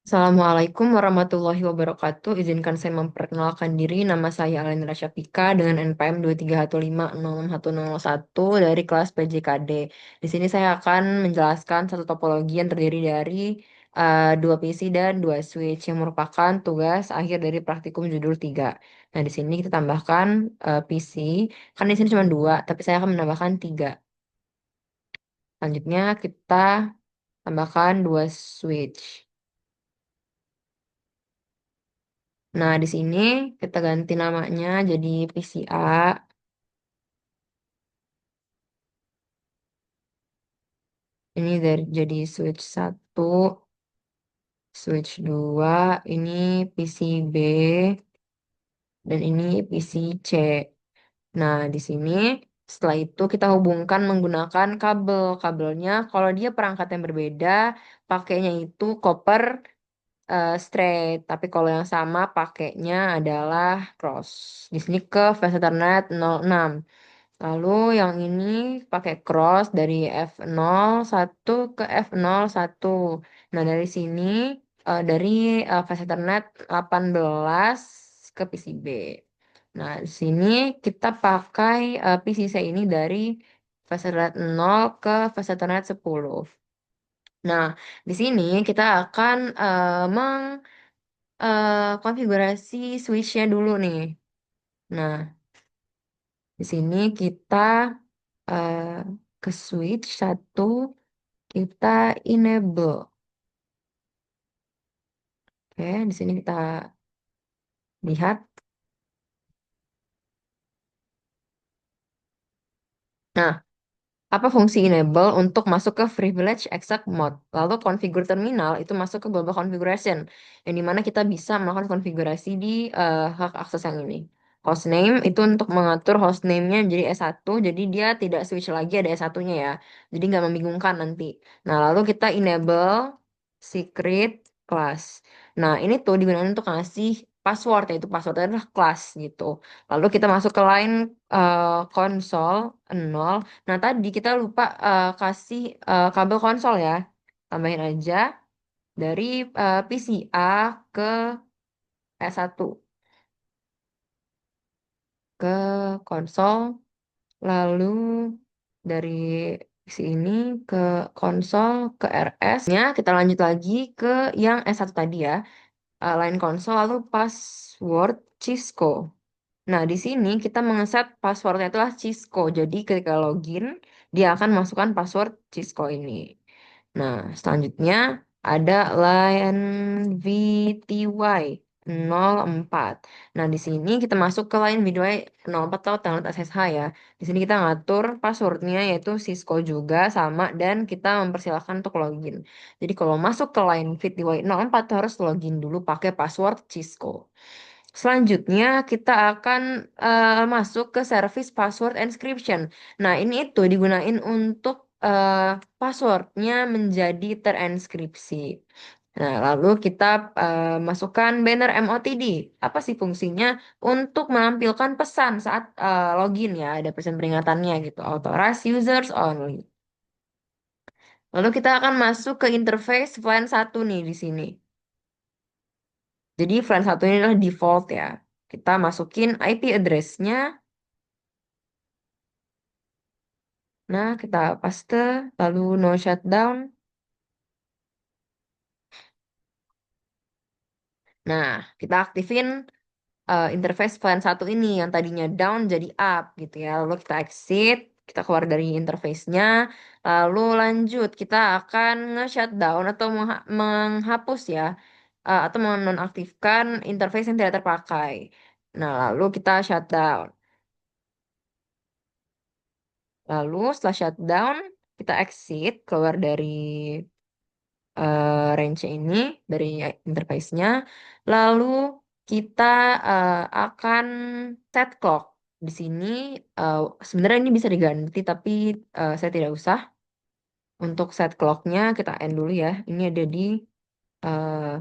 Assalamualaikum warahmatullahi wabarakatuh. Izinkan saya memperkenalkan diri. Nama saya Alena Syafika dengan NPM 2315061 dari kelas PJKD. Di sini saya akan menjelaskan satu topologi yang terdiri dari dua PC dan dua switch yang merupakan tugas akhir dari praktikum judul 3. Nah, di sini kita tambahkan PC. Kan di sini cuma dua, tapi saya akan menambahkan tiga. Selanjutnya kita tambahkan dua switch. Nah, di sini kita ganti namanya jadi PCA. Ini jadi switch satu, switch 2, ini PCB, dan ini PCC. Nah, di sini setelah itu kita hubungkan menggunakan kabel. Kabelnya kalau dia perangkat yang berbeda, pakainya itu copper straight. Tapi kalau yang sama pakainya adalah cross. Di sini ke fase Ethernet 06. Lalu yang ini pakai cross dari F01 ke F01. Nah, dari sini dari fase Ethernet 18 ke PCB. Nah, di sini kita pakai PCC ini dari fase Ethernet 0 ke fase Ethernet 10. Nah, di sini kita akan konfigurasi switch-nya dulu nih. Nah, di sini kita eh, ke switch satu, kita enable. Oke, di sini kita lihat. Nah, apa fungsi enable untuk masuk ke privilege exact mode? Lalu configure terminal itu masuk ke global configuration, yang dimana kita bisa melakukan konfigurasi di hak akses yang ini. Hostname itu untuk mengatur hostname-nya jadi S1, jadi dia tidak switch lagi ada S1-nya ya. Jadi nggak membingungkan nanti. Nah, lalu kita enable secret class. Nah, ini tuh digunakan untuk ngasih password, yaitu password adalah class gitu. Lalu kita masuk ke line konsol 0. Nah, tadi kita lupa kasih kabel konsol ya. Tambahin aja dari PCA ke S1 ke konsol, lalu dari sini ke konsol ke RS-nya kita lanjut lagi ke yang S1 tadi ya. Line konsol lalu password Cisco. Nah, di sini kita mengeset passwordnya itulah Cisco. Jadi ketika login, dia akan masukkan password Cisco ini. Nah, selanjutnya ada line VTY 04. Nah, di sini kita masuk ke line VTY 04 atau download SSH ya. Di sini kita ngatur passwordnya yaitu Cisco juga sama dan kita mempersilahkan untuk login. Jadi kalau masuk ke line VTY 04 harus login dulu pakai password Cisco. Selanjutnya kita akan masuk ke service password encryption. Nah, ini itu digunain untuk passwordnya menjadi terenkripsi. Nah, lalu kita masukkan banner MOTD. Apa sih fungsinya? Untuk menampilkan pesan saat login ya, ada pesan peringatannya gitu. Authorized users only. Lalu kita akan masuk ke interface VLAN satu nih di sini. Jadi VLAN satu ini adalah default ya. Kita masukin IP address-nya. Nah, kita paste, lalu no shutdown. Nah, kita aktifin interface VLAN satu ini yang tadinya down jadi up gitu ya. Lalu kita exit, kita keluar dari interface-nya. Lalu lanjut, kita akan nge-shutdown atau menghapus ya. Atau menonaktifkan interface yang tidak terpakai. Nah, lalu kita shutdown. Lalu setelah shutdown, kita exit, keluar dari range ini, dari interface-nya. Lalu kita akan set clock. Di sini eh, sebenarnya ini bisa diganti, tapi saya tidak usah. Untuk set clock-nya kita end dulu ya. Ini ada di eh,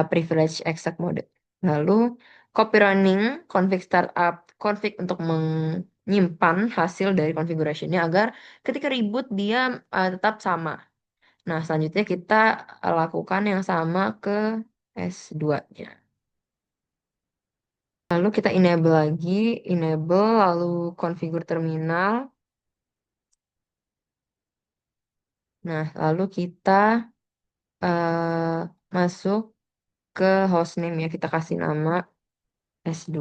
privilege exact mode. Lalu copy running, config startup, config untuk menyimpan hasil dari configuration-nya agar ketika reboot dia tetap sama. Nah, selanjutnya kita lakukan yang sama ke S2-nya. Lalu kita enable lagi, enable lalu configure terminal. Nah, lalu kita eh, masuk ke hostname ya, kita kasih nama S2.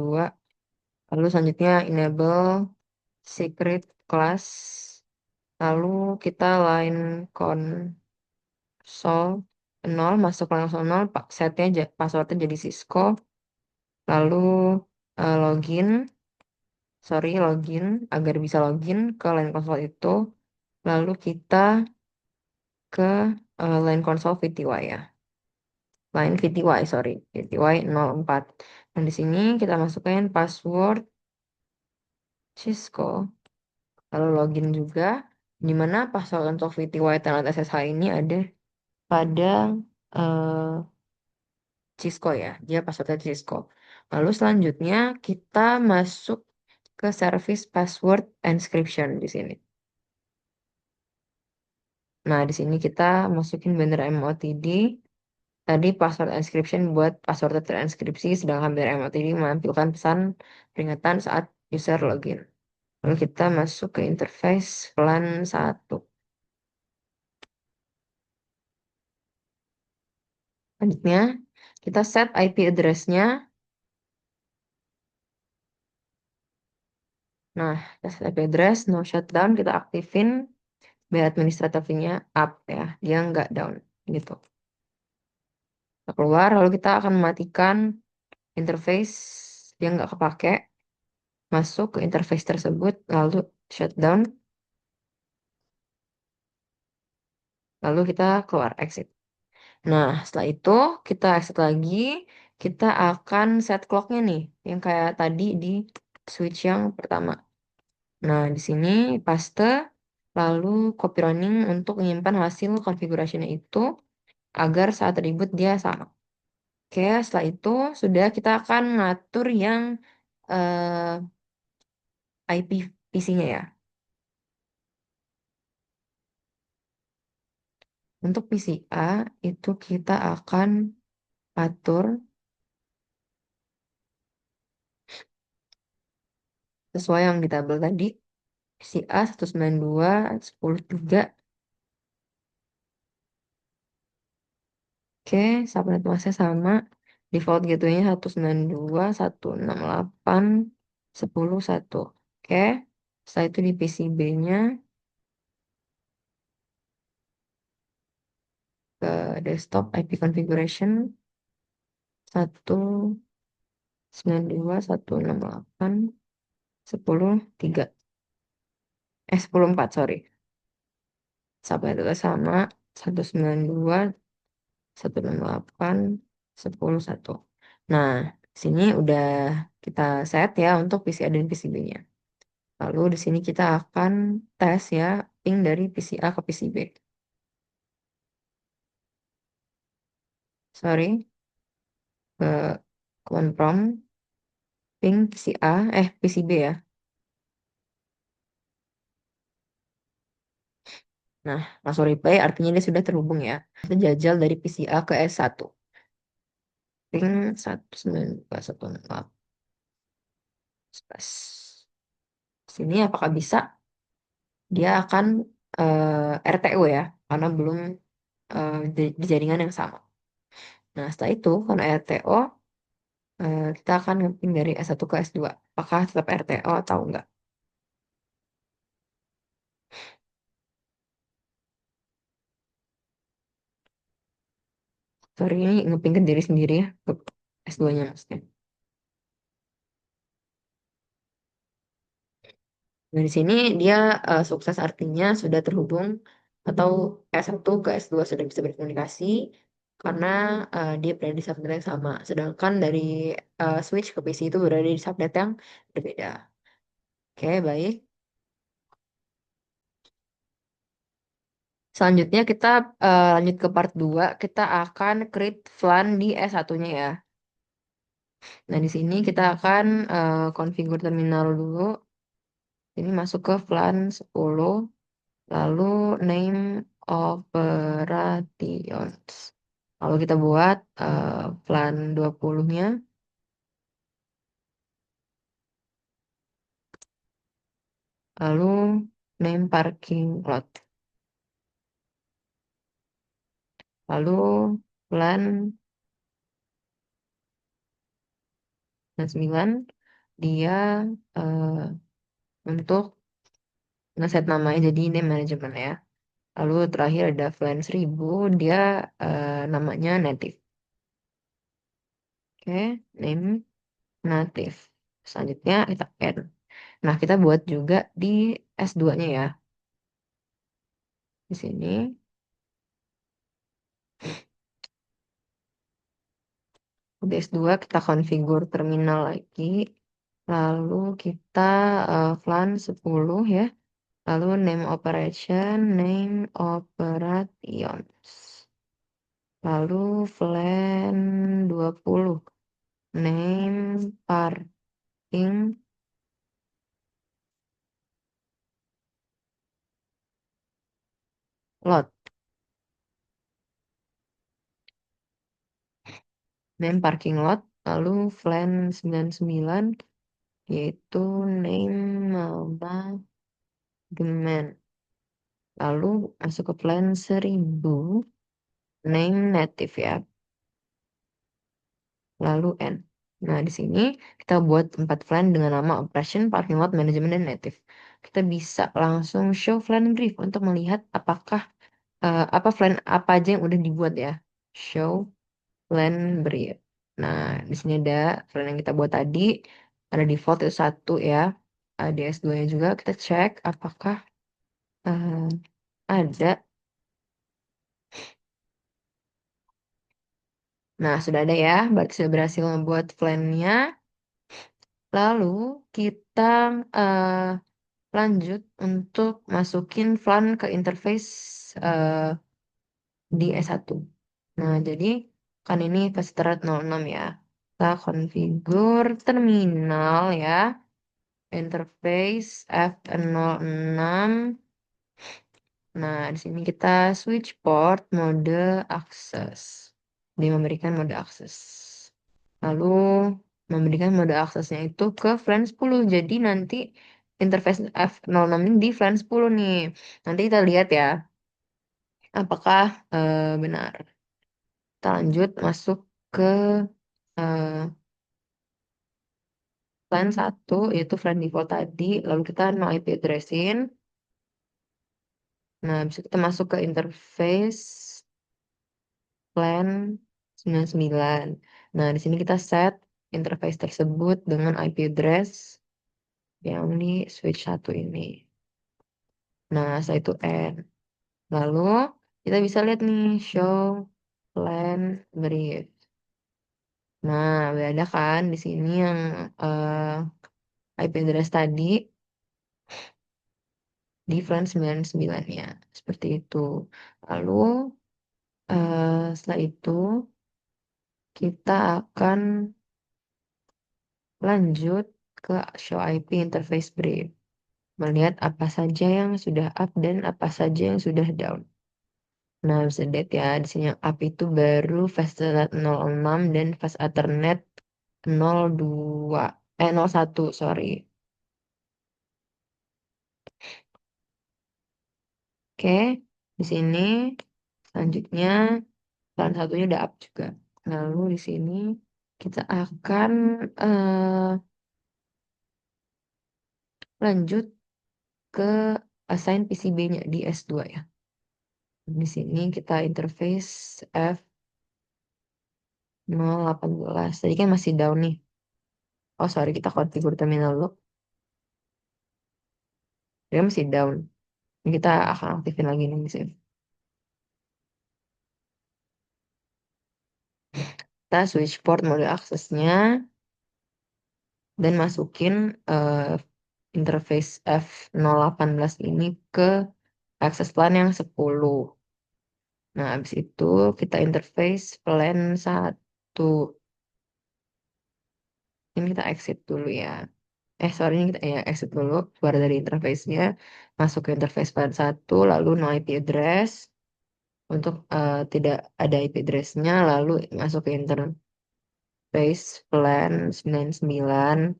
Lalu selanjutnya enable secret class. Lalu kita line console 0, masuk line console 0, setnya passwordnya jadi Cisco. Lalu login, login agar bisa login ke line console itu. Lalu kita ke line console VTY ya. Line VTY, VTY 04. Dan di sini kita masukin password Cisco. Lalu login juga. Di mana password untuk VTY Tenant SSH ini ada pada eh, Cisco ya. Dia passwordnya Cisco. Lalu selanjutnya kita masuk ke service password encryption di sini. Nah, di sini kita masukin bener MOTD. Tadi password encryption buat password terinskripsi, sedangkan bener MOTD menampilkan pesan peringatan saat user login. Lalu kita masuk ke interface LAN 1. Selanjutnya, kita set IP address-nya. Nah, kita set IP address, no shutdown, kita aktifin biar administratifnya up ya, dia nggak down gitu. Kita keluar, lalu kita akan mematikan interface yang nggak kepake, masuk ke interface tersebut, lalu shutdown, lalu kita keluar, exit. Nah, setelah itu kita exit lagi, kita akan set clock-nya nih, yang kayak tadi di switch yang pertama. Nah, di sini paste, lalu copy running untuk menyimpan hasil konfigurasinya itu agar saat reboot dia sama. Oke, setelah itu sudah kita akan ngatur yang IP PC-nya ya. Untuk PCA itu kita akan atur sesuai yang di tabel tadi. PCA 192.10.3. Oke, subnet masknya sama. Default gateway-nya 192.168.10.1. Oke, setelah itu di PCB-nya ke desktop IP configuration 192.168.10.3. 10.4, Subnet itu sama 192.168.10.1. Nah, sini udah kita set ya untuk PCA dan PCB-nya. Lalu di sini kita akan tes ya ping dari PCA ke PCB. Ke command prompt ping PCA, PCB ya. Nah, langsung replay artinya dia sudah terhubung ya. Kita jajal dari PCA ke S1. Ping 192.168. Sini apakah bisa? Dia akan RTO ya, karena belum di jaringan yang sama. Nah, setelah itu, karena RTO, kita akan nge-ping dari S1 ke S2. Apakah tetap RTO atau enggak? Sorry, ini nge-ping ke diri sendiri ya, ke S2-nya maksudnya. Nah, di sini dia sukses artinya sudah terhubung atau S1 ke S2 sudah bisa berkomunikasi karena dia berada di subnet yang sama. Sedangkan dari switch ke PC itu berada di subnet yang berbeda. Oke, baik. Selanjutnya kita lanjut ke part 2. Kita akan create VLAN di S1-nya ya. Nah, di sini kita akan configure terminal dulu. Ini masuk ke VLAN 10. Lalu name operator. Lalu kita buat plan 20-nya, lalu name parking lot. Lalu plan 9 dia eh, untuk ngeset namanya jadi name management ya. Lalu terakhir ada plan 1000 dia namanya native. Oke, name native. Selanjutnya kita add. Nah, kita buat juga di S2-nya ya. Di sini di S2 kita configure terminal lagi. Lalu kita plan 10 ya. Lalu name operation, name operations. Lalu plan 20 name parking lot. Name parking lot. Lalu plan 99 yaitu name management. Lalu masuk ke plan 1000 name native ya. Lalu N. Nah, di sini kita buat 4 plan dengan nama operation, parking lot, management, dan native. Kita bisa langsung show plan brief untuk melihat apakah apa plan apa aja yang udah dibuat ya. Show plan brief. Nah, di sini ada plan yang kita buat tadi. Ada default itu 1 ya. Ada S2-nya juga. Kita cek apakah eh, ada. Nah, sudah ada ya. Berarti sudah berhasil membuat plan-nya. Lalu kita eh, lanjut untuk masukin flan ke interface eh, di S1. Nah, jadi kan ini Fastrak 06 ya. Kita configure terminal ya. Interface F06. Nah, di sini kita switch port mode akses. Dia memberikan mode akses. Lalu memberikan mode aksesnya itu ke FLAN 10. Jadi nanti interface F06 ini di FLAN 10 nih. Nanti kita lihat ya, apakah benar. Kita lanjut masuk ke eh, FLAN 1, yaitu FLAN default tadi. Lalu kita no IP addressin. Nah, bisa kita masuk ke interface FLAN 99. Nah, di sini kita set interface tersebut dengan IP address yang di switch 1 ini. Nah, setelah itu N. Lalu kita bisa lihat nih show plan brief. Nah, udah ada kan di sini yang IP address tadi di plan 99-nya. Seperti itu. Lalu setelah itu kita akan lanjut ke show IP interface brief. Melihat apa saja yang sudah up dan apa saja yang sudah down. Nah, bisa lihat ya, di sini yang up itu baru fast ethernet 06 dan fast ethernet 02, 01, sorry. Oke, di sini selanjutnya plan satunya udah up juga. Lalu di sini kita akan lanjut ke assign PCB-nya di S2 ya. Di sini kita interface F018. Tadi kan masih down nih. Oh, sorry, kita configure terminal dulu. Dia masih down. Ini kita akan aktifin lagi nih misalnya. Kita switch port mode aksesnya dan masukin interface F018 ini ke akses plan yang 10. Nah, habis itu kita interface plan 1. Ini kita exit dulu ya. Sorry, ini kita ya exit dulu, keluar dari interface-nya, masuk ke interface plan 1, lalu no IP address. untuk tidak ada IP address-nya, lalu masuk ke interface plan 99,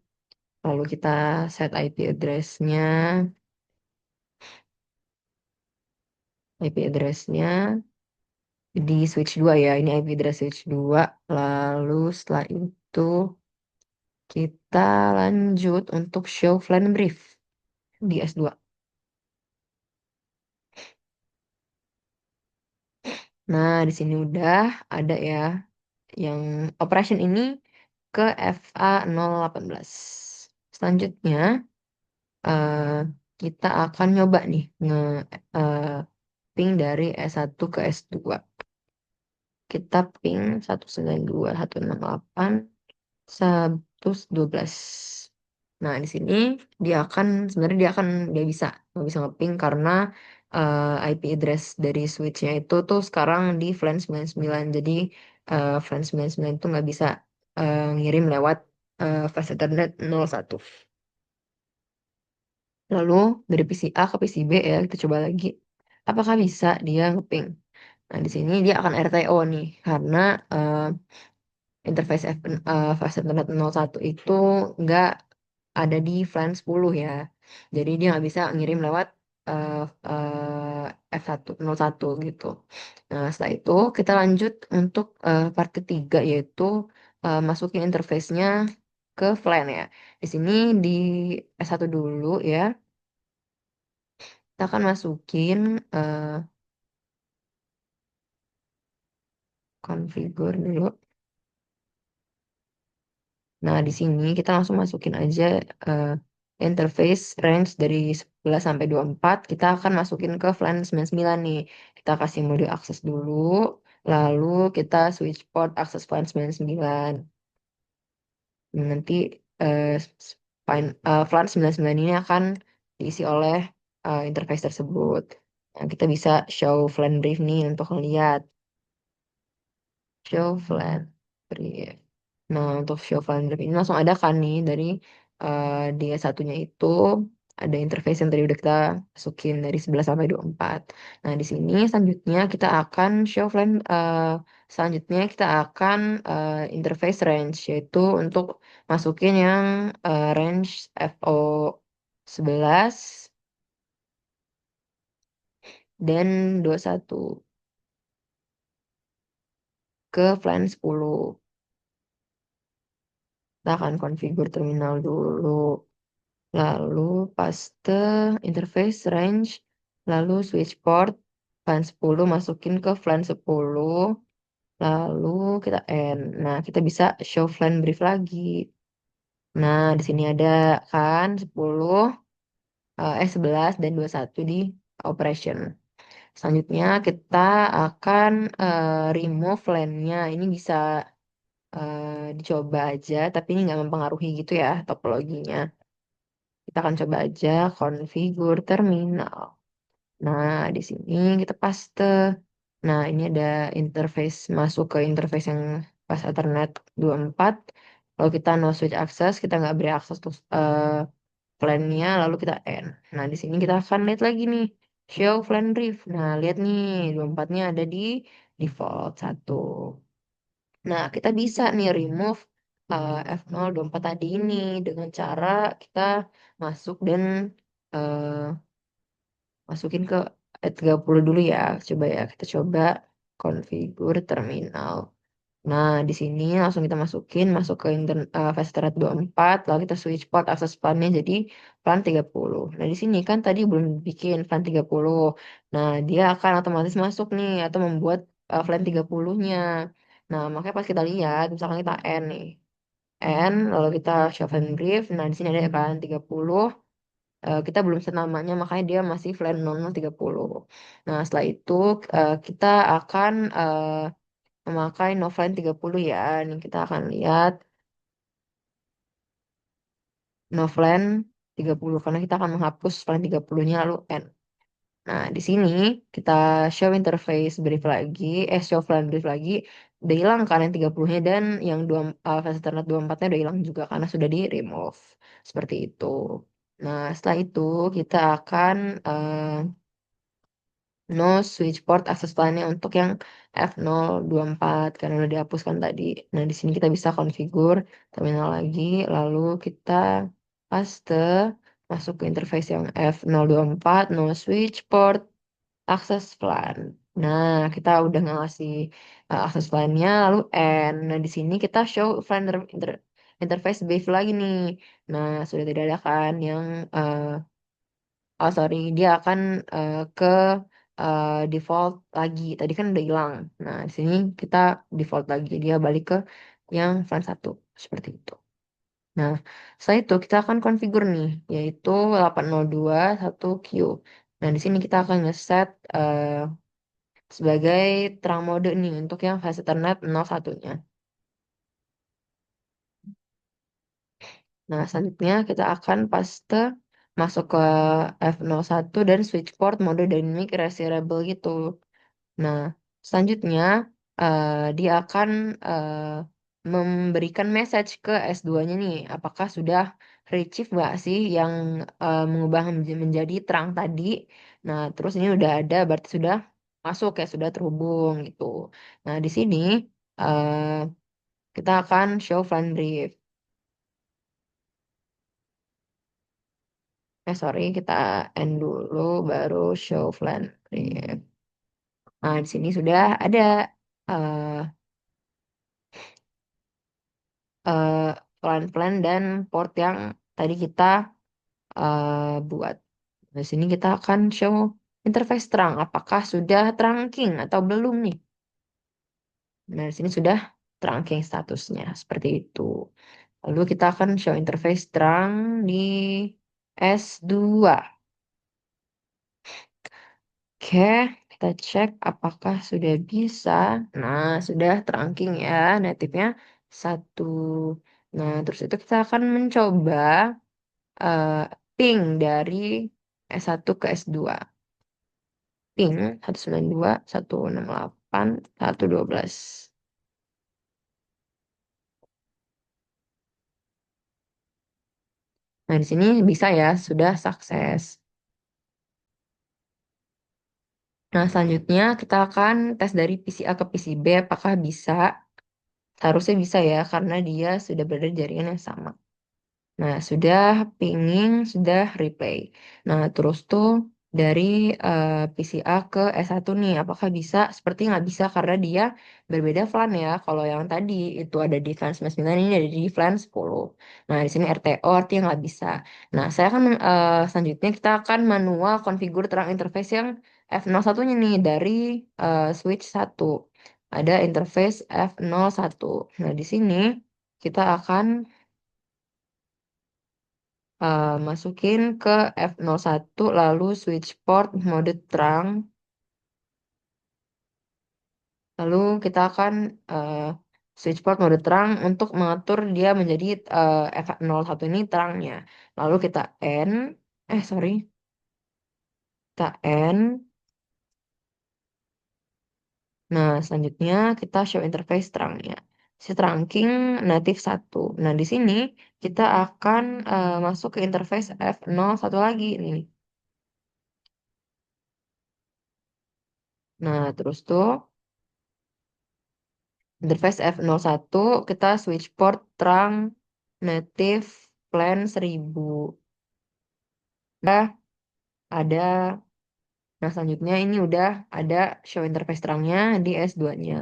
lalu kita set IP address-nya di switch 2 ya, ini IP address switch 2, lalu setelah itu kita lanjut untuk show plan brief di S2. Nah, di sini udah ada ya yang operation ini ke FA018. Selanjutnya eh, kita akan nyoba nih eh, ping dari S1 ke S2. Kita ping 192.168.112. Nah, di sini sebenarnya dia bisa ngeping karena IP address dari switch-nya itu tuh sekarang di FLAN 99. Jadi FLAN 99 itu nggak bisa ngirim lewat Fast Ethernet 01. Lalu dari PC A ke PC B ya, kita coba lagi. Apakah bisa dia ngeping? Nah, di sini dia akan RTO nih, karena eh, interface Fast Ethernet 01 itu nggak ada di FLAN 10 ya. Jadi dia nggak bisa ngirim lewat eh, F101 gitu. Nah, setelah itu kita lanjut untuk part ketiga, yaitu masukin interface-nya ke FLAN ya. Di sini di S1 dulu ya, kita akan masukin eh, configure dulu. Nah, di sini kita langsung masukin aja eh, interface range dari 11 sampai 24. Kita akan masukin ke FLAN 99 nih. Kita kasih mode akses dulu, lalu kita switch port akses FLAN 99. Nanti FLAN 99 ini akan diisi oleh interface tersebut. Nah, kita bisa show FLAN brief nih untuk lihat. Show FLAN brief. Nah, untuk show file drive ini langsung ada kan nih dari dia satunya itu ada interface yang tadi udah kita masukin dari 11 sampai 24. Nah, di sini selanjutnya kita akan interface range, yaitu untuk masukin yang range FO11 dan 21 ke FLAN 10. Kita akan configure terminal dulu. Lalu paste interface range, lalu switch port FLAN 10 masukin ke FLAN 10, lalu kita end. Nah, kita bisa show FLAN brief lagi. Nah, di sini ada kan 11 dan 21 di operation. Selanjutnya kita akan remove LAN-nya. Ini bisa dicoba aja, tapi ini nggak mempengaruhi gitu ya topologinya. Kita akan coba aja configure terminal. Nah, di sini kita paste. Nah, ini ada interface masuk ke interface yang pas Ethernet 24. Kalau kita no switch access, kita nggak beri akses tuh plan-nya, lalu kita end. Nah, di sini kita akan lihat lagi nih, show plan brief. Nah, lihat nih, 24-nya ada di default 1. Nah, kita bisa nih remove F024 tadi ini dengan cara kita masuk dan eh, masukin ke 30 dulu ya. Coba ya, kita coba configure terminal. Nah, di sini langsung kita masuk ke fast thread 24, lalu kita switch port akses plan-nya jadi plan 30. Nah, di sini kan tadi belum bikin plan 30. Nah, dia akan otomatis masuk nih atau membuat plan 30-nya. Nah, makanya pas kita lihat, misalkan kita N nih. N, lalu kita show and brief. Nah, di sini ada kan 30. Kita belum set namanya, makanya dia masih flan 0030. Nah, setelah itu kita akan memakai Novlan 30 ya. Ini kita akan lihat Novlan 30 karena kita akan menghapus flan 30-nya lalu N. Nah, di sini kita show interface brief lagi, show flan brief lagi. Udah hilang kan yang 30-nya dan yang flash ethernet 24-nya udah hilang juga karena sudah di remove. Seperti itu. Nah, setelah itu kita akan no switch port access plan-nya untuk yang F024 karena udah dihapuskan tadi. Nah, di sini kita bisa configure terminal lagi, lalu kita paste, masuk ke interface yang F024, no switch port access plan. Nah, kita udah ngasih access plan-nya, lalu N. Nah, di sini kita show plan interface behavior lagi nih. Nah, sudah tidak ada kan yang oh sorry, dia akan ke default lagi. Tadi kan udah hilang. Nah, di sini kita default lagi. Dia balik ke yang front satu. Seperti itu. Nah, setelah itu kita akan configure nih, yaitu 802.1Q. Nah, di sini kita akan ngeset sebagai terang mode nih untuk yang flash Ethernet 01-nya. Nah, selanjutnya kita akan paste masuk ke F01 dan switch port mode dynamic resirable gitu. Nah, selanjutnya dia akan memberikan message ke S2-nya nih. Apakah sudah retrieve nggak sih yang mengubah menjadi terang tadi? Nah, terus ini udah ada, berarti sudah masuk ya, sudah terhubung gitu. Nah, di sini eh, kita akan show file brief. Sorry, kita end dulu, baru show file brief. Nah, di sini sudah ada eh, eh, plan-plan dan port yang tadi kita buat. Di sini kita akan show interface terang. Apakah sudah trunking atau belum nih? Nah, di sini sudah trunking statusnya. Seperti itu. Lalu kita akan show interface terang di S2. Oke, kita cek apakah sudah bisa. Nah, sudah trunking ya, native-nya satu. Nah, terus itu kita akan mencoba eh, ping dari S1 ke S2. Ping 192, 168, 112. Nah, di sini bisa ya, sudah sukses. Nah, selanjutnya kita akan tes dari PC A ke PC B apakah bisa. Seharusnya bisa ya, karena dia sudah berada di jaringan yang sama. Nah, sudah pinging, sudah replay. Nah, terus tuh dari PCA ke S1 nih, apakah bisa? Seperti nggak bisa karena dia berbeda VLAN ya. Kalau yang tadi itu ada di VLAN 99, ini ada di VLAN 10. Nah, di sini RTO artinya nggak bisa. Nah, saya akan selanjutnya kita akan manual configure terang interface yang F01-nya nih dari switch 1. Ada interface F01. Nah, di sini kita akan masukin ke F01 lalu switch port mode terang lalu kita akan eh, switch port mode terang untuk mengatur dia menjadi F01 ini terangnya lalu kita N sorry kita N. Nah, selanjutnya kita show interface terangnya si trunking native 1. Nah, di sini kita akan masuk ke interface F01 lagi nih. Nah, terus tuh interface F01 kita switch port terang native plan 1000. Udah ada. Nah, selanjutnya ini udah ada show interface terangnya di S2-nya.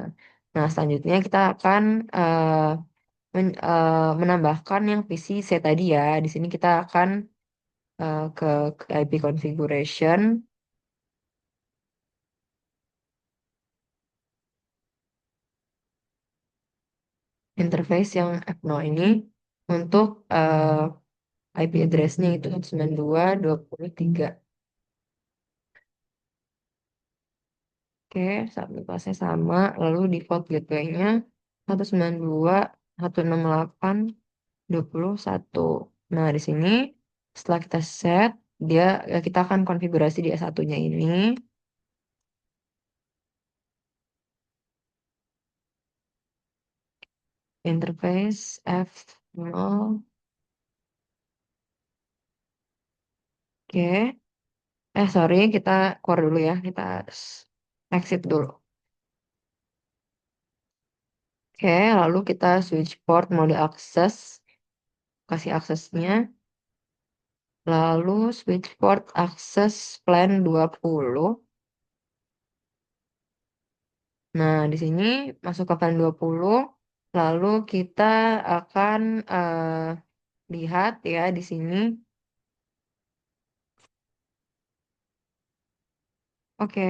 Nah, selanjutnya kita akan menambahkan yang PCC tadi ya. Di sini kita akan ke IP configuration interface yang F0 ini untuk IP address-nya itu 192.23. Oke, subnetnya sama. Lalu default gateway-nya 192.168.21. Nah, di sini setelah kita set, kita akan konfigurasi di S1-nya ini. Interface F0. Oke. Sorry, kita keluar dulu ya. Kita exit dulu. Oke, lalu kita switch port mode akses, kasih aksesnya. Lalu switch port akses plan 20. Nah, di sini masuk ke plan 20. Lalu kita akan lihat ya di sini. Oke,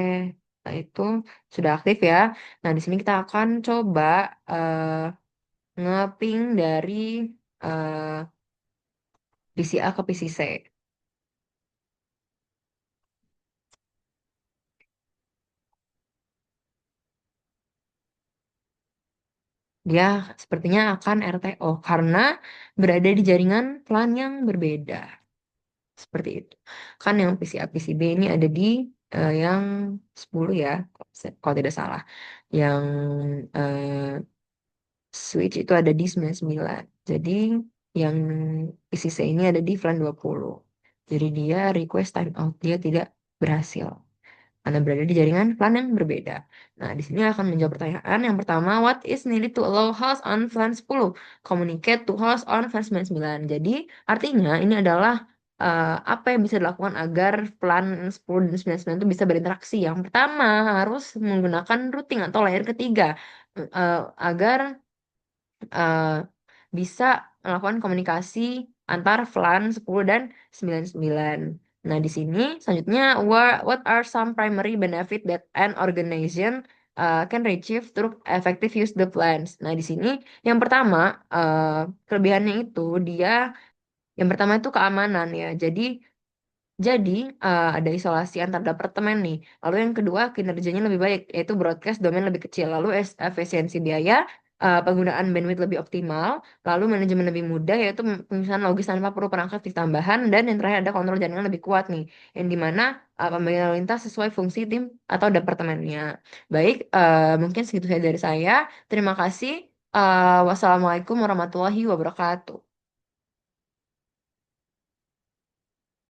nah itu sudah aktif ya. Nah, di sini kita akan coba ngeping dari eh, PC A ke PC C. Dia sepertinya akan RTO karena berada di jaringan LAN yang berbeda. Seperti itu. Kan yang PCA PCB ini ada di yang 10 ya, kalau tidak salah. Yang eh, switch itu ada di 99. Jadi yang PCC ini ada di VLAN 20. Jadi dia request timeout, dia tidak berhasil. Anda berada di jaringan LAN yang berbeda. Nah, di sini akan menjawab pertanyaan. Yang pertama, what is needed to allow host on VLAN 10? Communicate to host on VLAN 99. Jadi, artinya ini adalah apa yang bisa dilakukan agar VLAN 10 dan 99 itu bisa berinteraksi. Yang pertama, harus menggunakan routing atau layer ketiga agar eh, bisa melakukan komunikasi antar VLAN 10 dan 99. Nah, di sini selanjutnya what are some primary benefit that an organization can achieve through effective use the plans. Nah, di sini yang pertama kelebihannya itu dia yang pertama itu keamanan ya. Jadi ada isolasi antar departemen nih. Lalu yang kedua kinerjanya lebih baik, yaitu broadcast domain lebih kecil. Lalu efisiensi biaya, penggunaan bandwidth lebih optimal. Lalu manajemen lebih mudah, yaitu pemisahan logis tanpa perlu perangkat tambahan. Dan yang terakhir ada kontrol jaringan lebih kuat nih, yang dimana pembagian lalu lintas sesuai fungsi tim atau departemennya. Baik, mungkin segitu saja dari saya. Terima kasih. Wassalamualaikum warahmatullahi wabarakatuh.